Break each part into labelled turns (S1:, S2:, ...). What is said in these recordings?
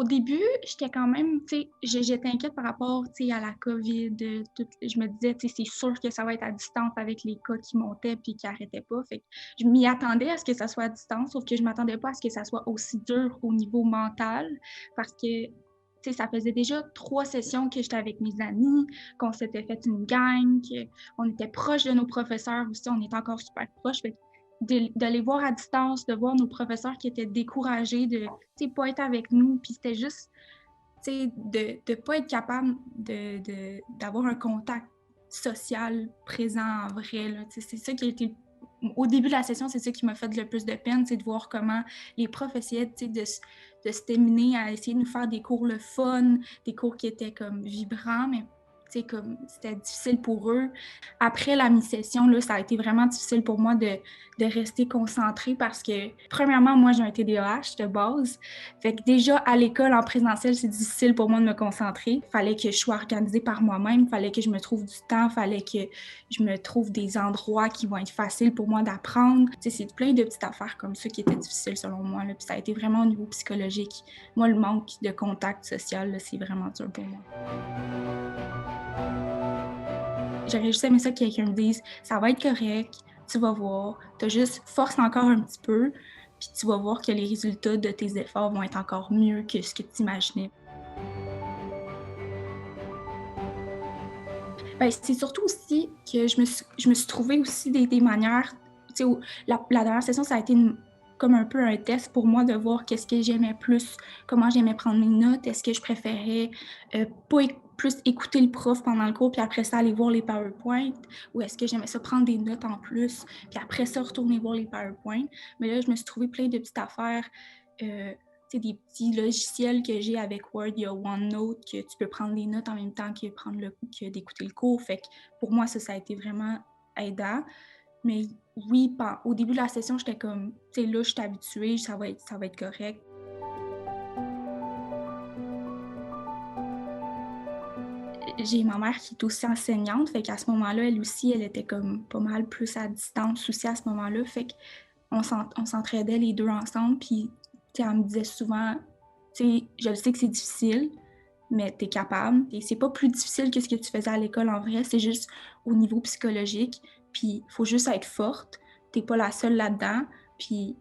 S1: Au début, j'étais quand même, tu sais, j'étais inquiète par rapport, tu sais, à la COVID, tout je me disais, tu sais: «C'est sûr que ça va être à distance avec les cas qui montaient puis qui arrêtaient pas». Fait que je m'y attendais à ce que ça soit à distance, sauf que je m'attendais pas à ce que ça soit aussi dur au niveau mental parce que, tu sais, ça faisait déjà 3 sessions que j'étais avec mes amis, qu'on s'était fait une gang, qu'on était proches de nos professeurs aussi, on est encore super proches. Fait que de les voir à distance, de voir nos professeurs qui étaient découragés de, tu sais, pas être avec nous, puis c'était juste, tu sais, de pas être capable d'avoir un contact social présent en vrai, là. Tu sais, c'est ça qui a été au début de la session, c'est ça qui m'a fait le plus de peine, c'est de voir comment les profs essayaient, tu sais, de se terminer à essayer de nous faire des cours le fun, des cours qui étaient comme vibrants, mais tu sais, comme c'était difficile pour eux. Après la mi-session, là, ça a été vraiment difficile pour moi de rester concentrée parce que, premièrement, moi, j'ai un TDAH de base. Fait que déjà, à l'école, en présentiel, c'est difficile pour moi de me concentrer. Fallait que je sois organisée par moi-même, fallait que je me trouve du temps, fallait que je me trouve des endroits qui vont être faciles pour moi d'apprendre. Tu sais, c'est plein de petites affaires comme ça qui étaient difficiles selon moi, là. Puis ça a été vraiment au niveau psychologique. Moi, le manque de contact social, là, c'est vraiment dur pour moi. J'aurais juste aimé ça que quelqu'un me dise: «Ça va être correct, tu vas voir, tu juste force encore un petit peu, puis tu vas voir que les résultats de tes efforts vont être encore mieux que ce que tu imaginais». Ben, c'est surtout aussi que je me suis trouvée aussi des manières, tu sais, où la dernière session, ça a été comme un peu un test pour moi de voir qu'est-ce que j'aimais plus, comment j'aimais prendre mes notes. Est-ce que je préférais, pas plus écouter le prof pendant le cours, puis après ça aller voir les PowerPoint, ou est-ce que j'aimais ça prendre des notes en plus, puis après ça retourner voir les PowerPoint. Mais là, je me suis trouvée plein de petites affaires, tu sais, des petits logiciels que j'ai avec Word. Il y a OneNote que tu peux prendre des notes en même temps que d'écouter le cours. Fait que pour moi, ça a été vraiment aidant. Mais oui, au début de la session, j'étais comme, tu sais, là, je suis habituée, ça va être correct. J'ai ma mère qui est aussi enseignante, fait qu'à ce moment-là, elle aussi, elle était comme pas mal plus à distance aussi à ce moment-là. Fait qu'on s'entraidait les 2 ensemble, puis tu sais, elle me disait souvent: «Tu sais, je le sais que c'est difficile, mais tu es capable et c'est pas plus difficile que ce que tu faisais à l'école en vrai, c'est juste au niveau psychologique, puis il faut juste être forte. Tu es pas la seule là-dedans, puis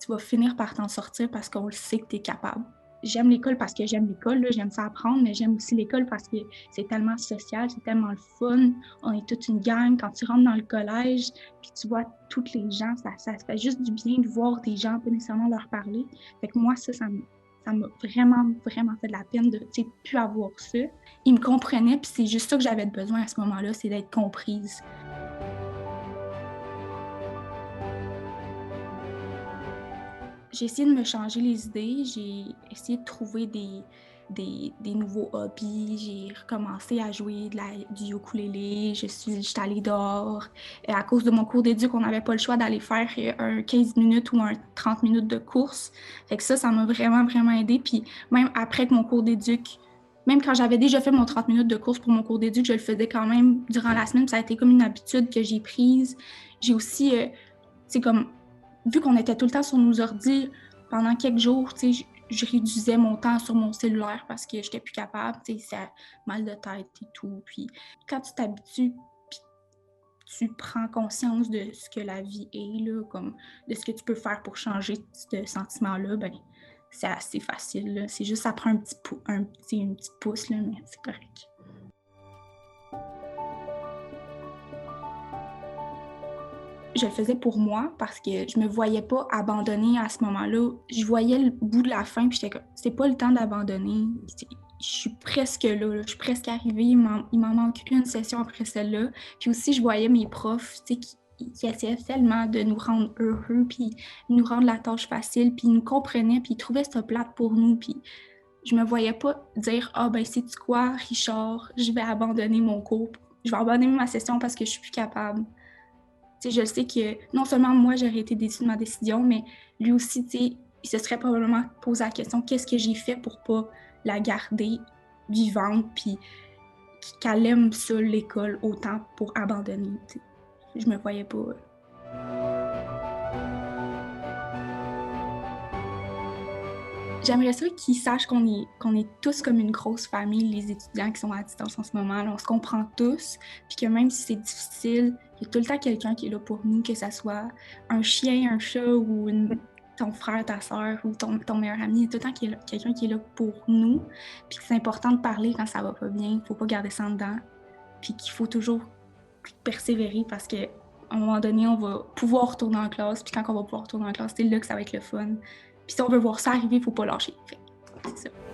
S1: tu vas finir par t'en sortir parce qu'on le sait que tu es capable». J'aime l'école parce que j'aime l'école, là, j'aime ça apprendre, mais j'aime aussi l'école parce que c'est tellement social, c'est tellement le fun. On est toute une gang. Quand tu rentres dans le collège, puis tu vois toutes les gens, ça te fait juste du bien de voir des gens, pas nécessairement leur parler. Fait que moi, ça m'a vraiment, vraiment fait de la peine de, tu sais, plus avoir ça. Ils me comprenaient, puis c'est juste ça que j'avais besoin à ce moment-là, c'est d'être comprise. J'ai essayé de me changer les idées, j'ai essayé de trouver des nouveaux hobbies, j'ai recommencé à jouer du ukulélé, j'étais allée dehors. Et à cause de mon cours d'éduc, on n'avait pas le choix d'aller faire un 15 minutes ou un 30 minutes de course. Fait que ça m'a vraiment, vraiment aidée. Puis même après que mon cours d'éduc, même quand j'avais déjà fait mon 30 minutes de course pour mon cours d'éduc, je le faisais quand même durant la semaine. Ça a été comme une habitude que j'ai prise. J'ai aussi, c'est comme, vu qu'on était tout le temps sur nos ordis, pendant quelques jours, tu sais, je réduisais mon temps sur mon cellulaire parce que j'étais plus capable, tu sais, ça mal de tête et tout. Puis quand tu t'habitues, puis tu prends conscience de ce que la vie est, là, comme de ce que tu peux faire pour changer ce sentiment-là, ben c'est assez facile, là. C'est juste, ça prend une petite pouce, là, mais c'est correct. Je le faisais pour moi parce que je me voyais pas abandonner à ce moment-là. Je voyais le bout de la fin, puis j'étais comme: «C'est pas le temps d'abandonner. Je suis presque là, je suis presque arrivée, il m'en manque une session après celle-là». Puis aussi, je voyais mes profs, tu sais, qui essayaient tellement de nous rendre heureux, puis nous rendre la tâche facile, puis ils nous comprenaient, puis ils trouvaient ça plate pour nous, puis je me voyais pas dire: «Ah ben, sais-tu quoi, Richard? Je vais abandonner ma session parce que je suis plus capable». Tu sais, je le sais que non seulement moi, j'aurais été déçue de ma décision, mais lui aussi, tu sais, il se serait probablement posé la question: «Qu'est-ce que j'ai fait pour pas la garder vivante puis qu'elle aime ça, l'école, autant pour abandonner?» Tu sais, je me voyais pas. J'aimerais ça qu'ils sachent qu'on est tous comme une grosse famille, les étudiants qui sont à distance en ce moment. Là, on se comprend tous, puis que même si c'est difficile, il y a tout le temps quelqu'un qui est là pour nous, que ça soit un chien, un chat ou ton frère, ta soeur ou ton meilleur ami. Il y a tout le temps quelqu'un qui est là pour nous, puis que c'est important de parler quand ça va pas bien. Il faut pas garder ça en dedans, puis qu'il faut toujours persévérer parce que à un moment donné, on va pouvoir retourner en classe, puis quand on va pouvoir retourner en classe, c'est là que ça va être le fun. Puis si on veut voir ça arriver, il faut pas lâcher. Fait, c'est ça.